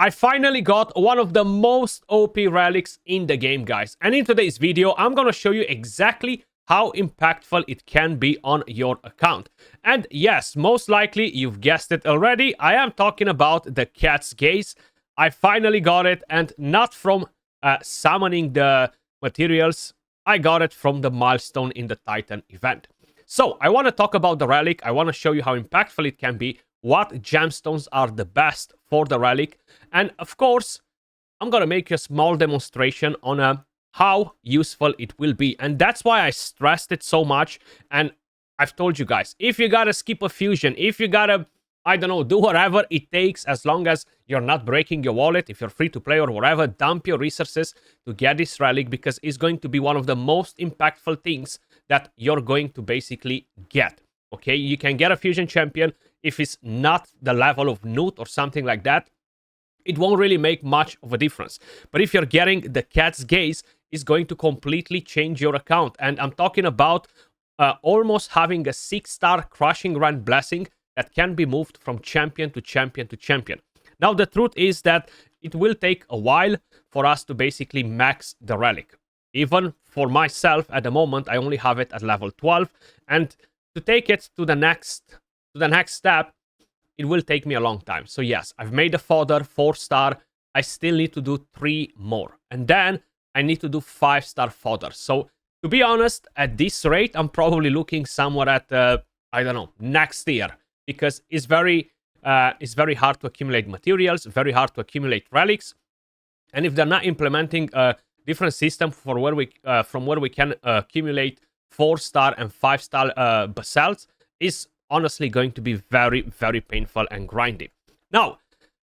I finally got one of the most OP relics in the game, guys. And in today's video, I'm gonna show you exactly how impactful it can be on your account. And yes, most likely you've guessed it already, I am talking about the Cat's Gaze. I finally got it, and not from summoning the materials. I got it from the milestone in the Titan event. So I want to talk about the relic. I want to show you how impactful it can be, what gemstones are the best for the relic, and of course I'm gonna make a small demonstration on how useful it will be. And that's why I stressed it so much. And I've told you guys, if you gotta skip a fusion, if you gotta, I don't know, do whatever it takes, as long as you're not breaking your wallet, if you're free to play or whatever, dump your resources to get this relic, because it's going to be one of the most impactful things that you're going to basically get. Okay, you can get a fusion champion. If it's not the level of Newt or something like that, it won't really make much of a difference. But if you're getting the Cat's Gaze, it's going to completely change your account. And I'm talking about almost having a 6-star crushing run blessing that can be moved from champion to champion to champion. Now, the truth is that it will take a while for us to basically max the relic. Even for myself, at the moment, I only have it at level 12. And to take it to the next step, it will take me a long time. So yes, I've made a fodder 4-star. I still need to do 3 more. And then I need to do 5-star fodder. So to be honest, at this rate, I'm probably looking somewhere at, I don't know, next year. Because it's very hard to accumulate materials, very hard to accumulate relics. And if they're not implementing a different system for where we from where we can accumulate 4-star and 5-star basalts, is honestly going to be very, very painful and grindy. Now,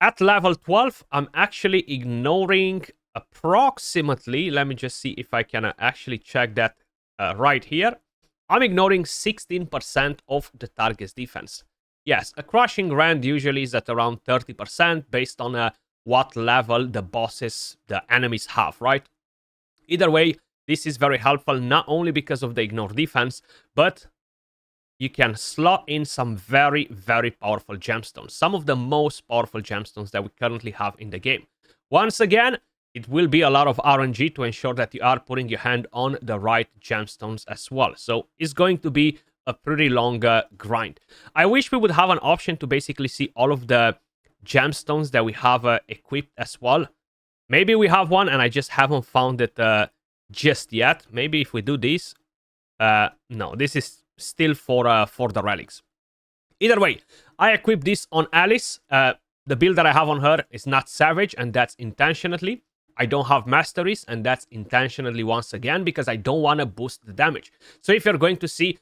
at level 12, I'm actually ignoring approximately, let me just see if I can actually check that right here. I'm ignoring 16% of the target's defense. Yes, a crushing rand usually is at around 30% based on what level the bosses, the enemies have, right? Either way, this is very helpful, not only because of the ignore defense, but you can slot in some very, very powerful gemstones. Some of the most powerful gemstones that we currently have in the game. Once again, it will be a lot of RNG to ensure that you are putting your hand on the right gemstones as well. So it's going to be a pretty long grind. I wish we would have an option to basically see all of the gemstones that we have equipped as well. Maybe we have one and I just haven't found it just yet. Maybe if we do this. No, this is still for the relics. Either way, I equipped this on Alice. The build that I have on her is not Savage, and that's intentionally. I don't have Masteries, and that's intentionally once again, because I don't want to boost the damage. So if you're going to see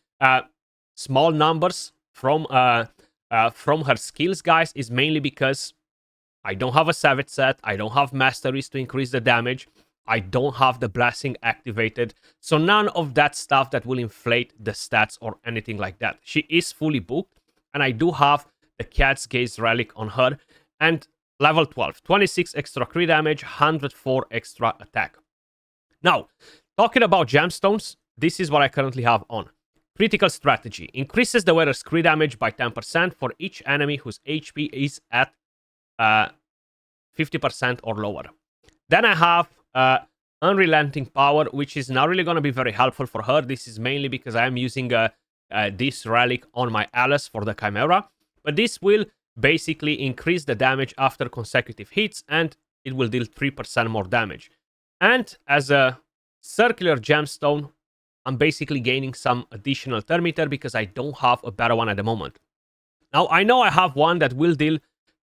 small numbers from her skills, guys, is mainly because I don't have a Savage set, I don't have Masteries to increase the damage, I don't have the Blessing activated, so none of that stuff that will inflate the stats or anything like that. She is fully booked, and I do have the Cat's Gaze relic on her, and level 12, 26 extra crit damage, 104 extra attack. Now, talking about gemstones, this is what I currently have on. Critical Strategy. Increases the wearer's crit damage by 10% for each enemy whose HP is at 50% or lower. Then I have Unrelenting Power, which is not really going to be very helpful for her. This is mainly because I am using this relic on my Alice for the Chimera. But this will basically increase the damage after consecutive hits, and it will deal 3% more damage. And as a circular gemstone, I'm basically gaining some additional thermeter because I don't have a better one at the moment. Now, I know I have one that will deal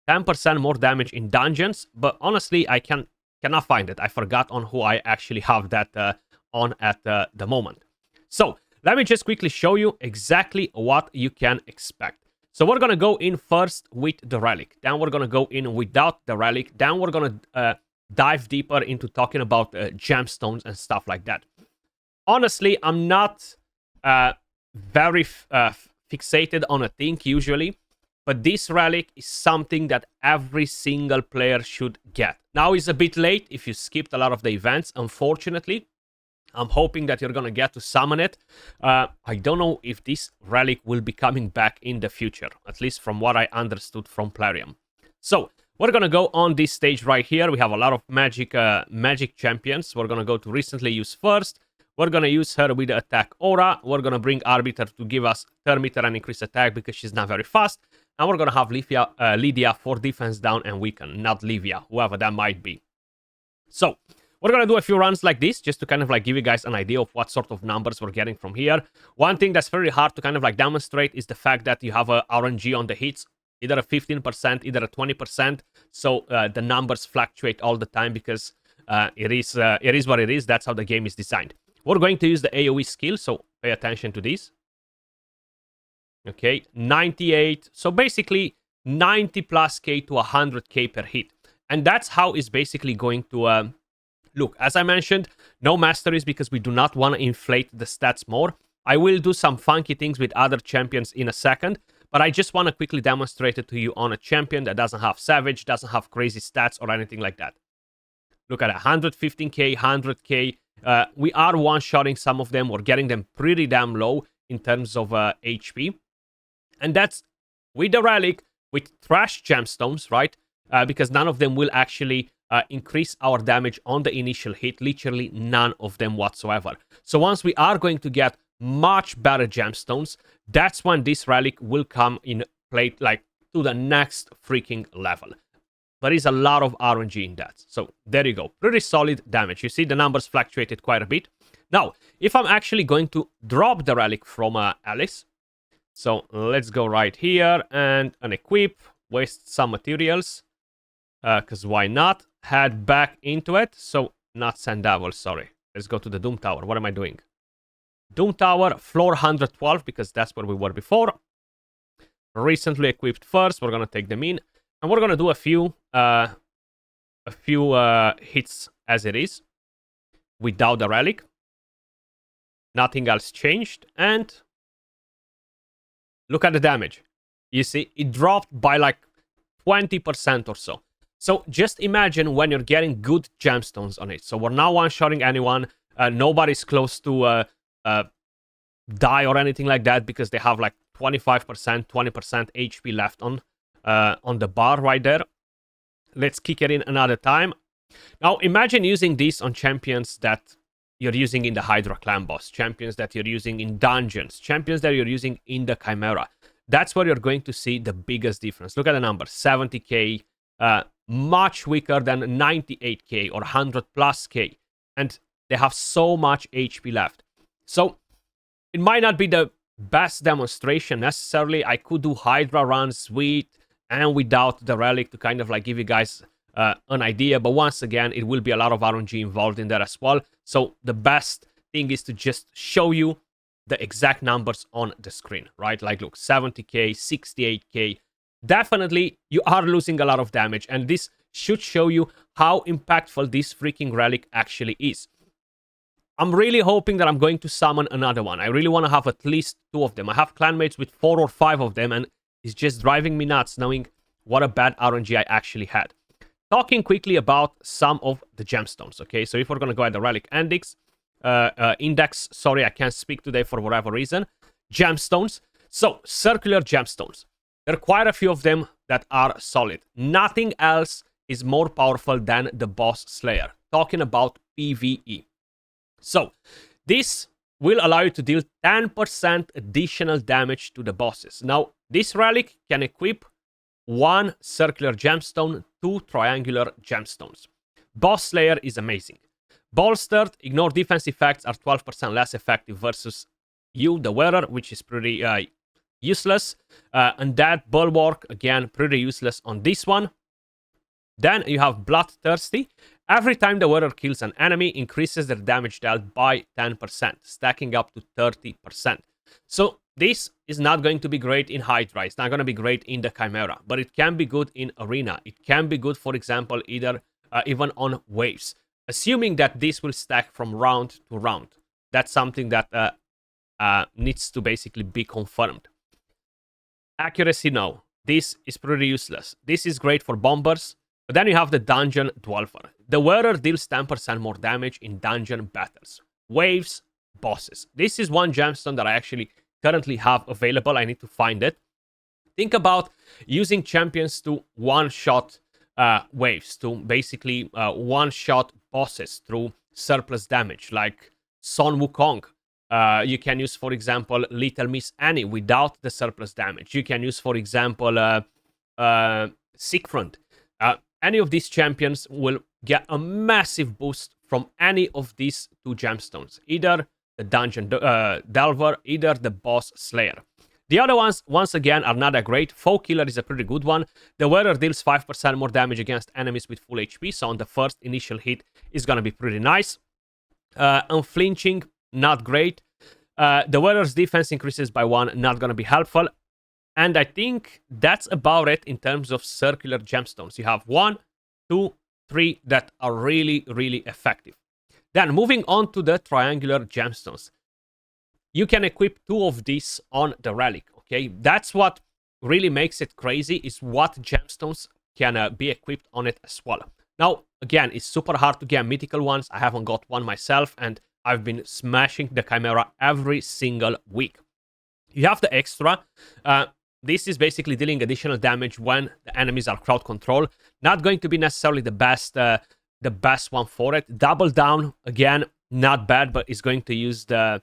10% more damage in dungeons, but honestly, I cannot find it. I forgot on who I actually have that on at the moment. So, let me just quickly show you exactly what you can expect. So, we're going to go in first with the relic. Then we're going to go in without the relic. Then we're going to dive deeper into talking about gemstones and stuff like that. Honestly, I'm not very fixated on a thing usually, but this relic is something that every single player should get. Now it's a bit late if you skipped a lot of the events, unfortunately. I'm hoping that you're going to get to summon it. I don't know if this relic will be coming back in the future, at least from what I understood from Plarium. So, We're gonna go on this stage right here. We have a lot of magic champions. We're gonna go to recently used first. We're gonna use her with the attack aura. We're gonna bring Arbiter to give us turn meter and increase attack because she's not very fast. And we're gonna have Lydia for defense down and weaken, not Livia, whoever that might be. So we're gonna do a few runs like this just to kind of like give you guys an idea of what sort of numbers we're getting from here. One thing that's very hard to kind of like demonstrate is the fact that you have a RNG on the hits, either a 15%, either a 20%. So the numbers fluctuate all the time because it is what it is. That's how the game is designed. We're going to use the AoE skill, so pay attention to this. Okay, 98. So basically 90 plus K to 100K per hit. And that's how it's basically going to look. As I mentioned, no masteries because we do not want to inflate the stats more. I will do some funky things with other champions in a second, but I just want to quickly demonstrate it to you on a champion that doesn't have Savage, doesn't have crazy stats or anything like that. Look at it, 115K, 100K. We are one-shotting some of them. We're getting them pretty damn low in terms of HP. And that's with the relic, with trash gemstones, right? Because none of them will actually increase our damage on the initial hit. Literally none of them whatsoever. So once we are going to get much better gemstones, that's when this relic will come in play, like to the next freaking level. There is a lot of RNG in that. So there you go. Pretty solid damage. You see the numbers fluctuated quite a bit. Now, if I'm actually going to drop the relic from Alice, so let's go right here and unequip, waste some materials, because why not? Head back into it. So not Sand Devil, sorry. Let's go to the Doom Tower. What am I doing? Doom Tower, floor 112, because that's where we were before. Recently equipped first. We're going to take them in. And we're going to do a few hits as it is, without the relic. Nothing else changed. And look at the damage. You see, it dropped by like 20% or so. So just imagine when you're getting good gemstones on it. So we're not one-shotting anyone. Nobody's close to die or anything like that because they have like 25%, 20% HP left on the bar right there. Let's kick it in another time. Now imagine using this on champions that you're using in the Hydra clan boss, champions that you're using in dungeons, champions that you're using in the Chimera. That's where you're going to see the biggest difference. Look at the number, 70k, much weaker than 98k or 100 plus k, and they have so much HP left. So it might not be the best demonstration necessarily. I could do Hydra runs with and without the relic to kind of like give you guys an idea, but once again, it will be a lot of RNG involved in that as well. So the best thing is to just show you the exact numbers on the screen, right? Like, look, 70k, 68k. Definitely, you are losing a lot of damage, and this should show you how impactful this freaking relic actually is. I'm really hoping that I'm going to summon another one. I really want to have at least 2 of them. I have clanmates with 4 or 5 of them, and it's just driving me nuts knowing what a bad RNG I actually had. Talking quickly about some of the gemstones, okay? So if we're going to go at the relic index, sorry, I can't speak today for whatever reason. Gemstones. So, circular gemstones. There are quite a few of them that are solid. Nothing else is more powerful than the boss slayer. Talking about PvE. So, this will allow you to deal 10% additional damage to the bosses. Now, this relic can equip 1 circular gemstone, 2 triangular gemstones. Boss Slayer is amazing. Bolstered, ignore defense effects are 12% less effective versus you, the wearer, which is pretty useless. And that Bulwark, again, pretty useless on this one. Then you have Bloodthirsty. Every time the wearer kills an enemy, increases their damage dealt by 10%, stacking up to 30%. So this is not going to be great in Hydra. It's not going to be great in the Chimera, but it can be good in Arena. It can be good, for example, either even on Waves. Assuming that this will stack from round to round. That's something that needs to basically be confirmed. Accuracy, no. This is pretty useless. This is great for bombers. But then you have the Dungeon Dweller. The wearer deals 10% more damage in dungeon battles. Waves, bosses. This is one gemstone that I actually currently have available. I need to find it. Think about using champions to one-shot waves to basically one-shot bosses through surplus damage, like Sun Wukong. You can use, for example, Little Miss Annie without the surplus damage. You can use, for example, Siegfried. Any of these champions will get a massive boost from any of these two gemstones, either the Dungeon Delver, either the Boss Slayer. The other ones, once again, are not that great. Foe Killer is a pretty good one. The Wearer deals 5% more damage against enemies with full HP, so on the first initial hit is going to be pretty nice. Unflinching, not great. The Wearer's defense increases by 1, not going to be helpful. And I think that's about it in terms of circular gemstones. You have 1, 2, 3 that are really, really effective. Then moving on to the triangular gemstones. You can equip 2 of these on the relic, okay? That's what really makes it crazy, is what gemstones can be equipped on it as well. Now, again, it's super hard to get mythical ones. I haven't got one myself, and I've been smashing the Chimera every single week. You have the extra. This is basically dealing additional damage when the enemies are crowd control. Not going to be necessarily the best one for it. Double down, again, not bad, but it's going to use the...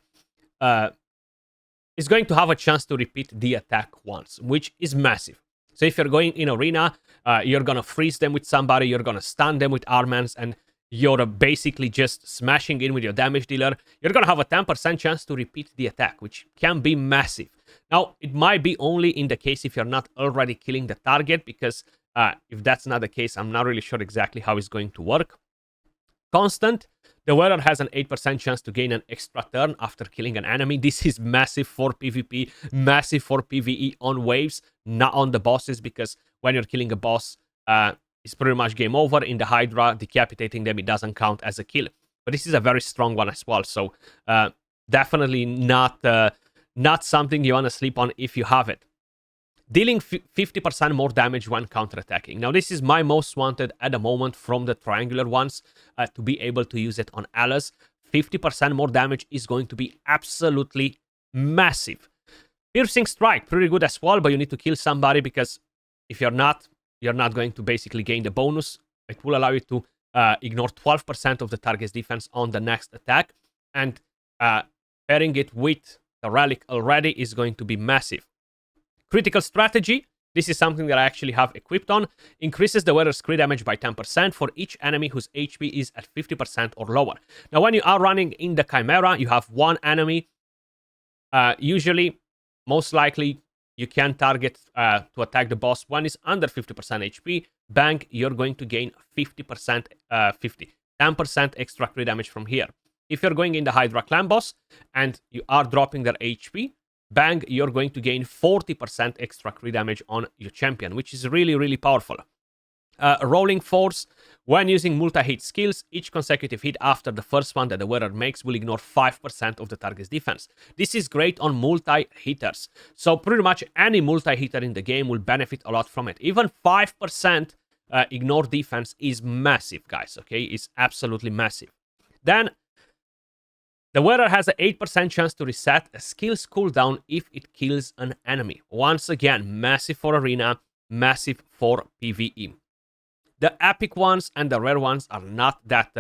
is going to have a chance to repeat the attack once, which is massive. So if you're going in arena, you're gonna freeze them with somebody, you're gonna stun them with Armans, and you're basically just smashing in with your damage dealer. You're gonna have a 10% chance to repeat the attack, which can be massive. Now, it might be only in the case if you're not already killing the target, because if that's not the case, I'm not really sure exactly how it's going to work. Constant. The Wearer has an 8% chance to gain an extra turn after killing an enemy. This is massive for PvP, massive for PvE on waves, not on the bosses, because when you're killing a boss, it's pretty much game over. In the Hydra, decapitating them, it doesn't count as a kill. But this is a very strong one as well, so definitely not something you want to sleep on if you have it. Dealing 50% more damage when counterattacking. Now, this is my most wanted at the moment from the triangular ones, to be able to use it on allies. 50% more damage is going to be absolutely massive. Piercing Strike, pretty good as well, but you need to kill somebody, because if you're not going to basically gain the bonus. It will allow you to ignore 12% of the target's defense on the next attack, and pairing it with the relic already is going to be massive. Critical Strategy, this is something that I actually have equipped on. Increases the Wearer's crit damage by 10% for each enemy whose HP is at 50% or lower. Now, when you are running in the Chimera, you have one enemy. Usually, most likely, you can target to attack the boss when it's under 50% HP. Bang, you're going to gain 10% extra crit damage from here. If you're going in the Hydra Clan boss and you are dropping their HP, bang, you're going to gain 40% extra crit damage on your champion, which is really, really powerful. Rolling Force. When using multi-hit skills, each consecutive hit after the first one that the Wearer makes will ignore 5% of the target's defense. This is great on multi-hitters. So pretty much any multi-hitter in the game will benefit a lot from it. Even 5% ignore defense is massive, guys, okay? It's absolutely massive. Then, the Wearer has an 8% chance to reset a skill's cooldown if it kills an enemy. Once again, massive for Arena, massive for PvE. The epic ones and the rare ones are not that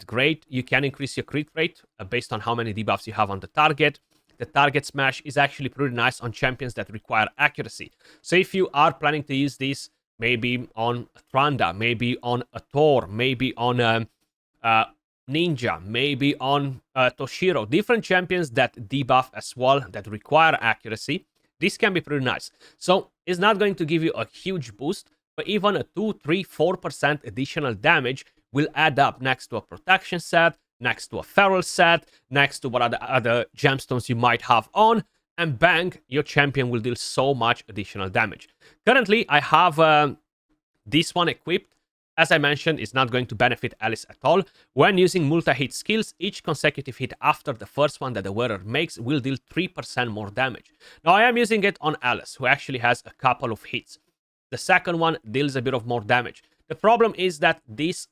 great. You can increase your crit rate based on how many debuffs you have on the target. The target smash is actually pretty nice on champions that require accuracy. So if you are planning to use this, maybe on Tranda, maybe on a Thor, maybe on Ninja, maybe on Toshiro, different champions that debuff as well, that require accuracy, this can be pretty nice. So it's not going to give you a huge boost, but even a 2, 3, 4% additional damage will add up next to a protection set, next to a feral set, next to what other gemstones you might have on, and bang, your champion will deal so much additional damage. Currently, I have this one equipped. As I mentioned, it's not going to benefit Alice at all. When using multi-hit skills, each consecutive hit after the first one that the Wearer makes will deal 3% more damage. Now, I am using it on Alice, who actually has a couple of hits. The second one deals a bit of more damage. The problem is that this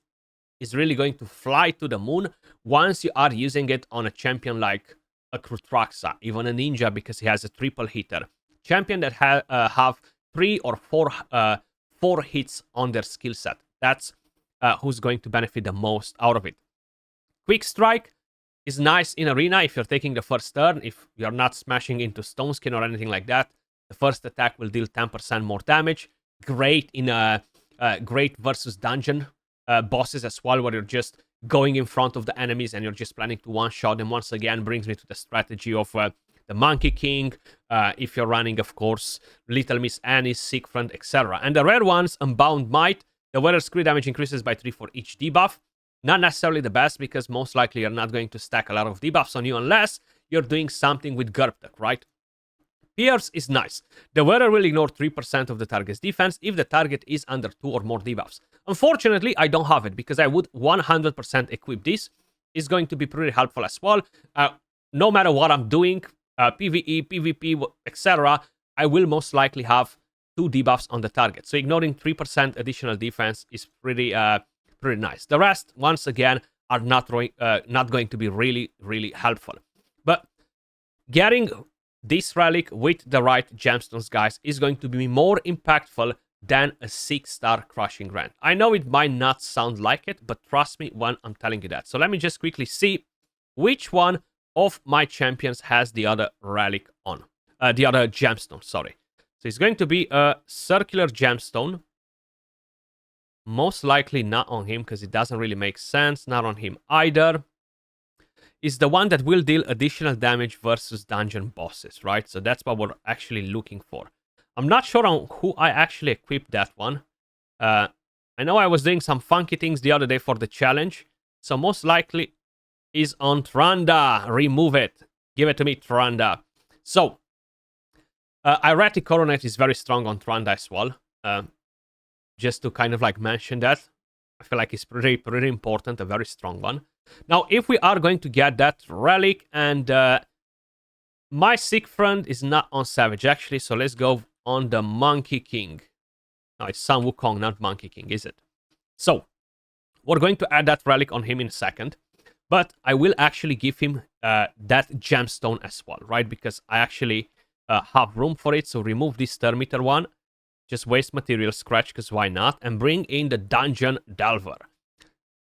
is really going to fly to the moon once you are using it on a champion like a Krutraxa, even a Ninja, because he has a triple hitter. Champion that have 3 or 4 4 hits on their skill set. That's who's going to benefit the most out of it. Quick Strike is nice in Arena if you're taking the first turn. If you're not smashing into Stone Skin or anything like that, the first attack will deal 10% more damage. Great in great versus dungeon bosses as well, where you're just going in front of the enemies and you're just planning to one-shot them. Once again, brings me to the strategy of the Monkey King, if you're running, of course, Little Miss Annie, Sick Friend, etc. And the rare ones, Unbound Might, the weather's crit damage increases by 3 for each debuff. Not necessarily the best, because most likely you're not going to stack a lot of debuffs on you unless you're doing something with Gurptuk, right? Pierce is nice. The weather will ignore 3% of the target's defense if the target is under 2 or more debuffs. Unfortunately, I don't have it, because I would 100% equip this. It's going to be pretty helpful as well. No matter what I'm doing, PvE, PvP, etc., I will most likely have 2 debuffs on the target. So ignoring 3% additional defense is pretty nice. The rest, once again, are not going to be really helpful. But getting this relic with the right gemstones, guys, is going to be more impactful than a 6-star Crushing Rant. I know it might not sound like it, but trust me when I'm telling you that. So let me just quickly see which one of my champions has the other relic on. The other gemstone, sorry. So it's going to be a circular gemstone. Most likely not on him, because it doesn't really make sense. Not on him either. Is the one that will deal additional damage versus dungeon bosses, right? So that's what we're actually looking for. I'm not sure on who I actually equipped that one. I know I was doing some funky things the other day for the challenge. So most likely is on Tranda. Remove it. Give it to me, Tranda. So, Erratic Coronet is very strong on Tranda as well. Just to kind of like mention that. I feel like it's pretty important, a very strong one. Now, if we are going to get that relic, and my Sick Friend is not on Savage, actually, so let's go on the Monkey King. No, it's Sun Wukong, not Monkey King, is it? So, we're going to add that relic on him in a second, but I will actually give him that gemstone as well, right? Because I actually have room for it, so remove this Termiter one. Just waste material, Skratch, because why not? And bring in the Dungeon Delver.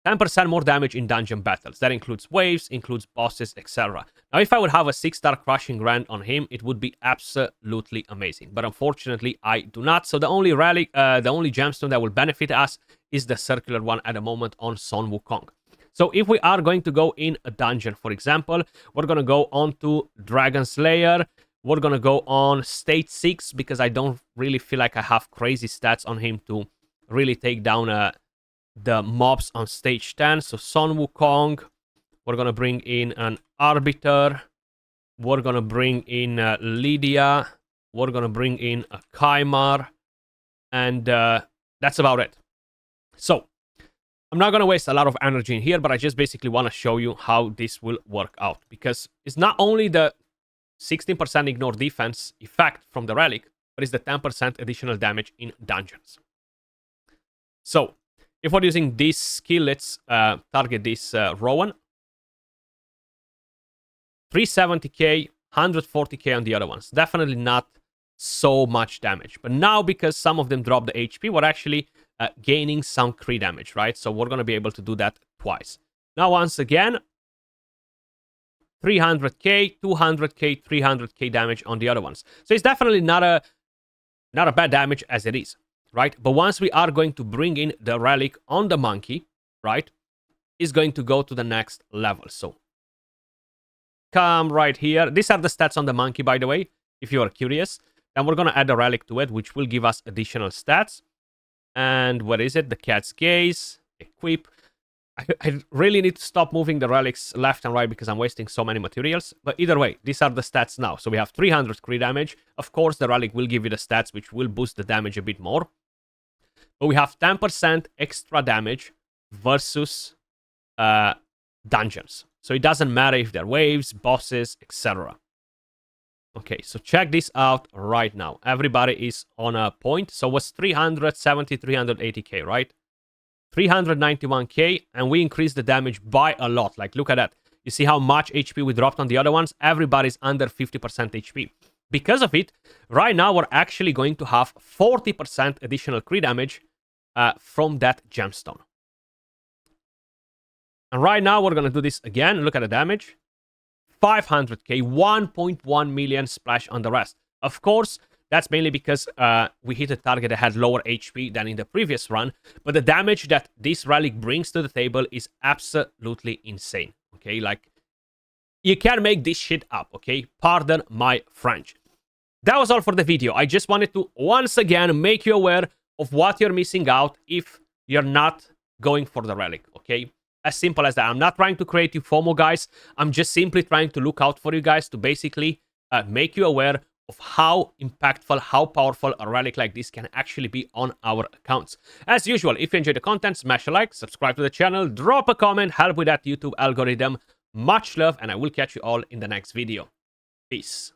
10% more damage in dungeon battles. That includes waves, includes bosses, etc. Now, if I would have a 6-star Crushing Rant on him, it would be absolutely amazing. But unfortunately, I do not. So the only relic, the only gemstone that will benefit us is the circular one at the moment on Sun Wukong. So if we are going to go in a dungeon, for example, we're going to go on to Dragon Slayer. We're going to go on Stage 6, because I don't really feel like I have crazy stats on him to really take down the mobs on Stage 10. So Sun Wukong. We're going to bring in an Arbiter. We're going to bring in Lydia. We're going to bring in a Kaimar. And that's about it. So, I'm not going to waste a lot of energy in here, but I just basically want to show you how this will work out. Because it's not only the 16% ignore defense effect from the relic, but it's the 10% additional damage in dungeons. So, if we're using this skill, let's target this Rowan. 370k, 140k on the other ones. Definitely not so much damage. But now, because some of them drop the HP, we're actually gaining some crit damage, right? So we're going to be able to do that twice. Now, once again, 300k, 200k, 300k damage on the other ones. So it's definitely not a bad damage as it is, right? But once we are going to bring in the relic on the monkey, right, is going to go to the next level. So come right here. These are the stats on the monkey, by the way, if you are curious. Then we're going to add a relic to it, which will give us additional stats. And what is it? The Cat's Gaze, equip. I really need to stop moving the relics left and right because I'm wasting so many materials. But either way, these are the stats now. So we have 300 crit damage. Of course, the relic will give you the stats, which will boost the damage a bit more. But we have 10% extra damage versus dungeons. So it doesn't matter if they're waves, bosses, etc. Okay, so check this out right now. Everybody is on a point. So it was 370, 380k, right? 391k, and we increased the damage by a lot. Like, look at that. You see how much HP we dropped on the other ones? Everybody's under 50% HP. because of it, right now we're actually going to have 40% additional crit damage from that gemstone. And right now we're going to do this again. Look at the damage. 500k, 1.1 million splash on the rest. Of course, that's mainly because we hit a target that had lower HP than in the previous run. But the damage that this relic brings to the table is absolutely insane. Okay, like, you can't make this shit up, okay? Pardon my French. That was all for the video. I just wanted to, once again, make you aware of what you're missing out if you're not going for the relic, okay? As simple as that. I'm not trying to create you FOMO, guys. I'm just simply trying to look out for you guys to basically make you aware of how impactful, how powerful a relic like this can actually be on our accounts. As usual, if you enjoyed the content, smash a like, subscribe to the channel, drop a comment, help with that YouTube algorithm. Much love, and I will catch you all in the next video. Peace.